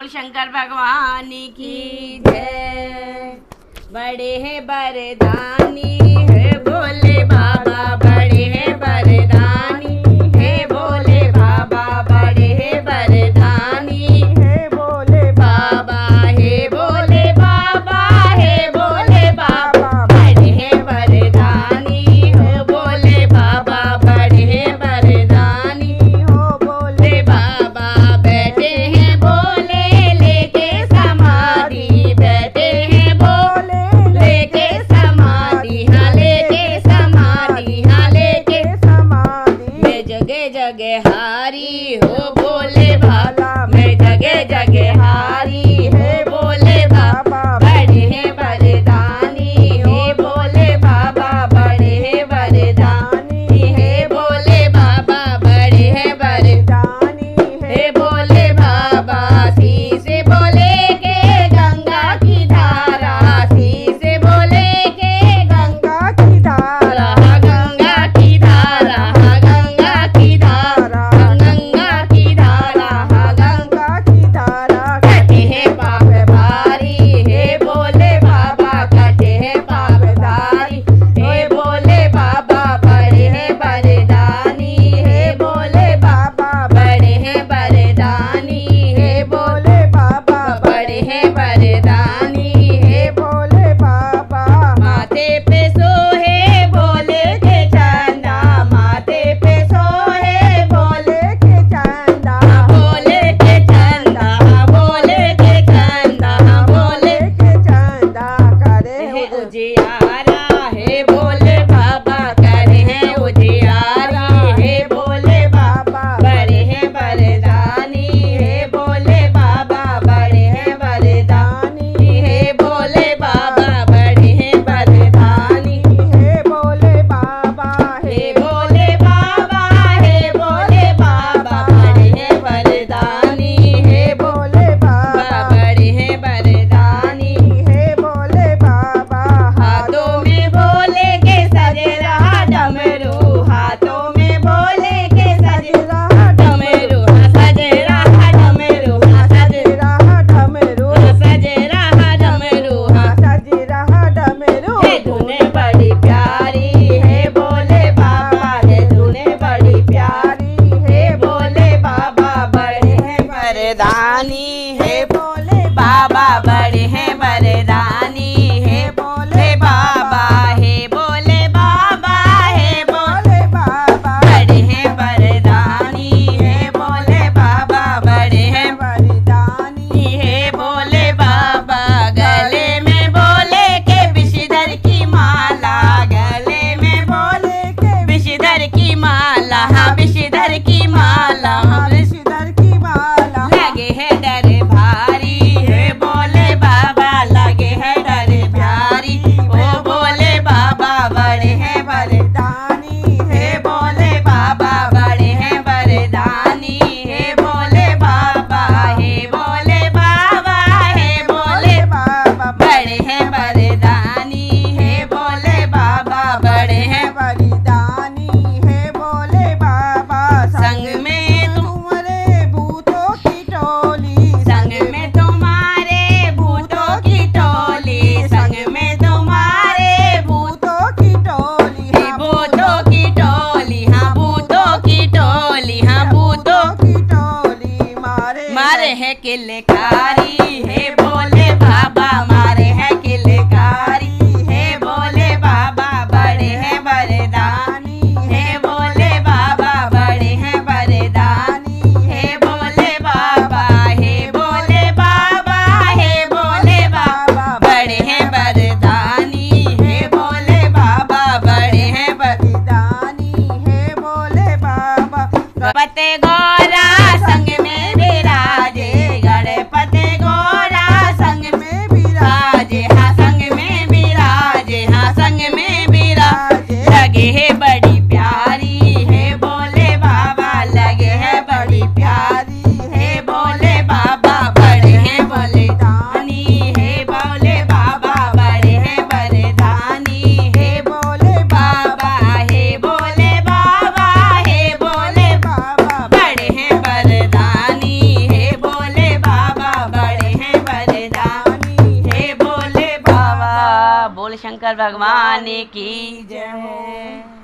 शंकर भगवान की जय। बड़े हैं बरदानी है भोले बाबा, बड़े हैं बरदानी है भोले बाबा, बड़े हैं बरदानी है भोले बाबा, हे भोले बाबा, हे भोले बाबा, बड़े हैं बरदानी हो भोले बाबा, बड़े हैं बरदानी हो भोले बाबा। बैठे हैं भोले लेके समाधि, बैठे हैं भोले लेके समाधि, हाँ लेके समाधि, हाँ लेके समाधि। मैं जगह जगह हारी हो भोले बाबा, मैं जगह जगह हारी है भोले बाबा, बड़े हैं बरदानी हो भोले बाबा, बड़े हैं बरदानी है भोले बाबा, बड़े हैं बरदानी है भोले बाबा। सी से बोले के गंगा की धारा, सी से बोले के गंगा की धारा, गंगा की धारा, गंगा की धारा, गंगा की धारा, गंगा की धारा। कटे हैं पाप भारी हे भोले बाबा, कटे हैं पाप धारी हे भोले बाबा, बड़े हैं बरदानी हे भोले बाबा, बड़े हैं बरदानी हे भोले बाबा, बड़े हैं बरदानी हे भोले बाबा। माथे पे सोहे भोले के चंदा, माथे पे सोहे भोले के चंदा, भोले के चंदा, भोले के चंदा, भोले के चंदा। करे हैं उजियारा हे भोले बाबा, करे हैं उजियारा हे भोले बाबा, बड़े हैं बरदानी हे भोले बाबा, बड़े हैं बरदानी हे भोले बाबा, बड़े हैं बरदानी हे भोले बाबा, हे भोले बाबा, हे भोले बाबा, बड़े हैं बरदानी हे भोले बाबा, बड़े हैं बरदानी हे भोले बाबा। हाथों में भोले के सजे रहा डमरू, हाथों में भोले के सजे रहा डमरू, सजे रहा डमरू, सजे रहा डमरू, सजे रहा डमरू, सजे रहा डमरू। हे धुने बड़ी प्यारी है भोले बाबा, हे धुने बड़ी प्यारी है भोले बाबा, बड़े हैं बरदानी है भोले बाबा, बड़े हैं बरदानी है भोले बाबा, हे भोले बाबा, हे भोले बाबा, बड़े हैं बरदानी है भोले बाबा, बड़े हैं बरदानी है भोले बाबा। गले में भोले के विषधर की माला, गले में भोले के विषधर की माला, हाँ विषधर की माला, हाँ विषधर की माला। लगे है डर भारी है भोले बाबा, लगे है डर भारी ओ भोले बाबा, बड़े हैं बरदानी है भोले बाबा, बड़े हैं बरदानी है भोले बाबा, हे भोले बाबा, हे भोले बाबा, बड़े हैं बरदानी है भोले बाबा, बड़े हैं बरदानी है भोले बाबा। संग में तुम्हारे भूतों की टोली, संग में तुम्हारे भूतों की टोली, संग में तुम्हारे भूतों की टोली, भूतों की टोली, हाँ भूतों की टोली, हाँ भूतों की टोली। मारे है किलकारी हे भोले बाबा, मारे है किलकारी हे भोले बाबा, बड़े हैं बरदानी हे भोले बाबा, बड़े हैं बरदानी हे भोले बाबा, हे भोले बाबा, हे भोले बाबा, बड़े हैं बरदानी हे भोले बाबा, बड़े हैं बरदानी हे भोले बाबा। गणपति गौरा संग में विराजे, गणपति गौरा संग में विराजे, बोल शंकर भगवान की जय।